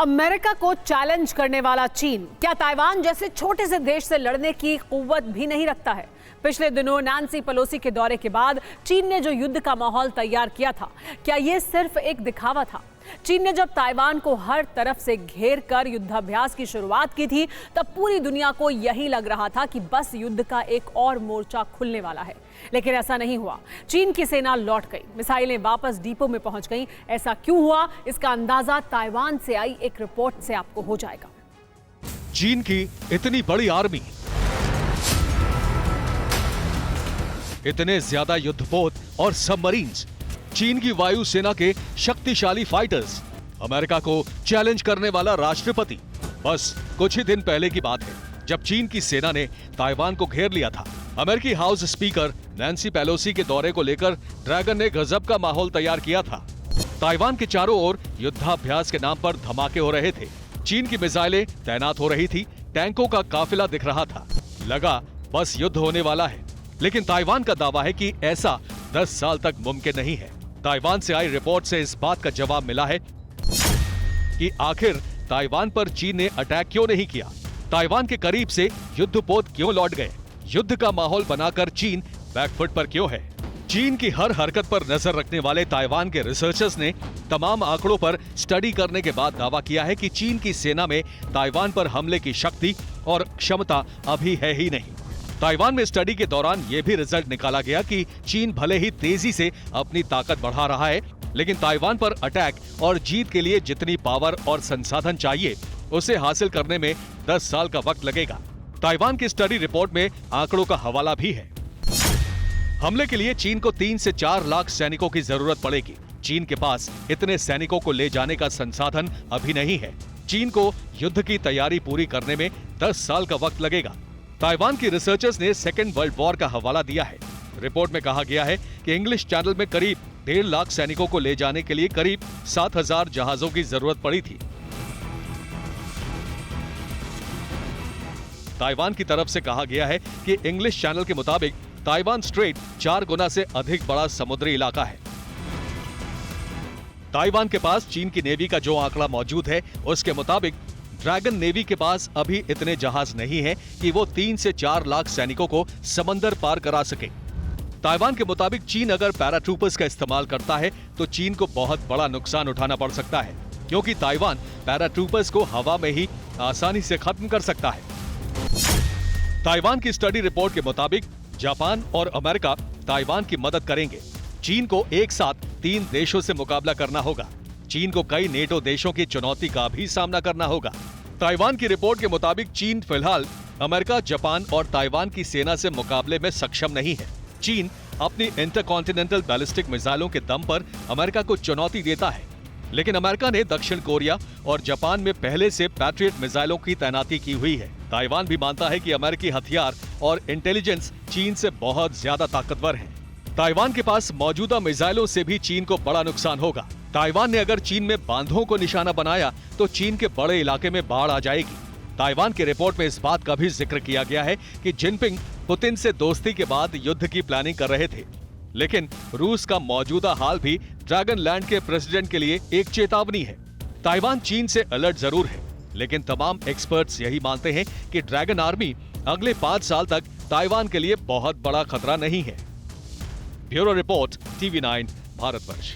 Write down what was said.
America को challenge करने वाला चीन क्या ताइवान जैसे छोटे से देश से लड़ने की कुव्वत भी नहीं रखता है? पिछले दिनों नैन्सी पेलोसी के दौरे के बाद चीन ने जो युद्ध का माहौल तैयार किया था, क्या यह सिर्फ एक दिखावा था? चीन ने जब ताइवान को हर तरफ से घेर कर युद्धाभ्यास की शुरुआत की थी, तब पूरी दुनिया को यही लग रहा था कि बस युद्ध का एक और मोर्चा खुलने वाला है। लेकिन ऐसा नहीं हुआ। चीन की सेना लौट गई, मिसाइलें वापस डिपो में पहुंच गईं। ऐसा क्यों हुआ, इसका अंदाजा ताइवान से आई एक रिपोर्ट से आपको हो जाएगा। चीन की इतनी बड़ी आर्मी, इतने ज्यादा युद्धपोत और सबमरीन्स, चीन की वायुसेना के शक्तिशाली फाइटर्स, अमेरिका को चैलेंज करने वाला राष्ट्रपति। बस कुछ ही दिन पहले की बात है जब चीन की सेना ने ताइवान को घेर लिया था। अमेरिकी हाउस स्पीकर नैन्सी पेलोसी के दौरे को लेकर ड्रैगन ने गजब का माहौल तैयार किया था। ताइवान के चारों ओर युद्धाभ्यास के नाम पर धमाके हो रहे थे। चीन की मिसाइलें तैनात हो रही थी, टैंकों का काफिला दिख रहा था। लगा बस युद्ध होने वाला है। लेकिन ताइवान का दावा है कि ऐसा 10 साल तक मुमकिन नहीं है। ताइवान से आई रिपोर्ट से इस बात का जवाब मिला है कि आखिर ताइवान पर चीन ने अटैक क्यों नहीं किया, ताइवान के करीब से युद्धपोत क्यों लौट गए, युद्ध का माहौल बनाकर चीन बैकफुट पर क्यों है। चीन की हर हरकत पर नजर रखने वाले ताइवान के रिसर्चर्स ने तमाम आंकड़ों पर स्टडी करने के बाद दावा किया है कि चीन की सेना में ताइवान पर हमले की शक्ति और क्षमता अभी है ही नहीं। ताइवान में स्टडी के दौरान यह भी रिजल्ट निकाला गया कि चीन भले ही तेजी से अपनी ताकत बढ़ा रहा है, लेकिन ताइवान पर अटैक और जीत के लिए जितनी पावर और संसाधन चाहिए, उसे हासिल करने में 10 साल का वक्त लगेगा। ताइवान की स्टडी रिपोर्ट में आंकड़ों का हवाला भी है। हमले के लिए चीन को 3 से 4 लाख सैनिकों की जरूरत पड़ेगी। चीन के पास इतने सैनिकों को ले जाने का संसाधन अभी नहीं है। चीन को युद्ध की तैयारी पूरी करने में 10 साल का वक्त लगेगा। ताइवान की रिसर्चर्स ने सेकेंड वर्ल्ड वॉर का हवाला दिया है। रिपोर्ट में कहा गया है कि इंग्लिश चैनल में करीब 1.5 लाख सैनिकों को ले जाने के लिए करीब 7,000 जहाजों की जरूरत पड़ी थी। ताइवान की तरफ से कहा गया है कि इंग्लिश चैनल के मुताबिक ताइवान स्ट्रेट 4 गुना से अधिक बड़ा समुद्री इलाका है। ताइवान के पास चीन की नेवी का जो आंकड़ा मौजूद है, उसके मुताबिक ड्रैगन नेवी के पास अभी इतने जहाज नहीं है कि वो 3 से 4 लाख सैनिकों को समंदर पार करा सके। ताइवान के मुताबिक चीन अगर पैराट्रूपर्स का इस्तेमाल करता है तो चीन को बहुत बड़ा नुकसान उठाना पड़ सकता है, क्योंकि ताइवान पैराट्रूपर्स को हवा में ही आसानी से खत्म कर सकता है। ताइवान की स्टडी रिपोर्ट के मुताबिक जापान और अमेरिका ताइवान की मदद करेंगे। चीन को एक साथ 3 देशों से मुकाबला करना होगा। चीन को कई नेटो देशों की चुनौती का भी सामना करना होगा। ताइवान की रिपोर्ट के मुताबिक चीन फिलहाल अमेरिका, जापान और ताइवान की सेना से मुकाबले में सक्षम नहीं है। चीन अपनी इंटरकॉन्टिनेंटल बैलिस्टिक मिसाइलों के दम पर अमेरिका को चुनौती देता है, लेकिन अमेरिका ने दक्षिण कोरिया और जापान में पहले से पैट्रियट मिसाइलों की तैनाती की हुई है। ताइवान भी मानता है कि अमेरिकी हथियार और इंटेलिजेंस चीन से बहुत ज्यादा ताकतवर है। ताइवान के पास मौजूदा मिसाइलों से भी चीन को बड़ा नुकसान होगा। ताइवान ने अगर चीन में बांधों को निशाना बनाया तो चीन के बड़े इलाके में बाढ़ आ जाएगी। ताइवान की रिपोर्ट में इस बात का भी जिक्र किया गया है कि जिनपिंग पुतिन से दोस्ती के बाद युद्ध की प्लानिंग कर रहे थे, लेकिन रूस का मौजूदा हाल भी ड्रैगन लैंड के प्रेसिडेंट के लिए एक चेतावनी है। ताइवान चीन से अलर्ट जरूर है, लेकिन तमाम एक्सपर्ट्स यही मानते हैं कि ड्रैगन आर्मी अगले 5 साल तक ताइवान के लिए बहुत बड़ा खतरा नहीं है। Bureau report, TV9 Bharatvarsh.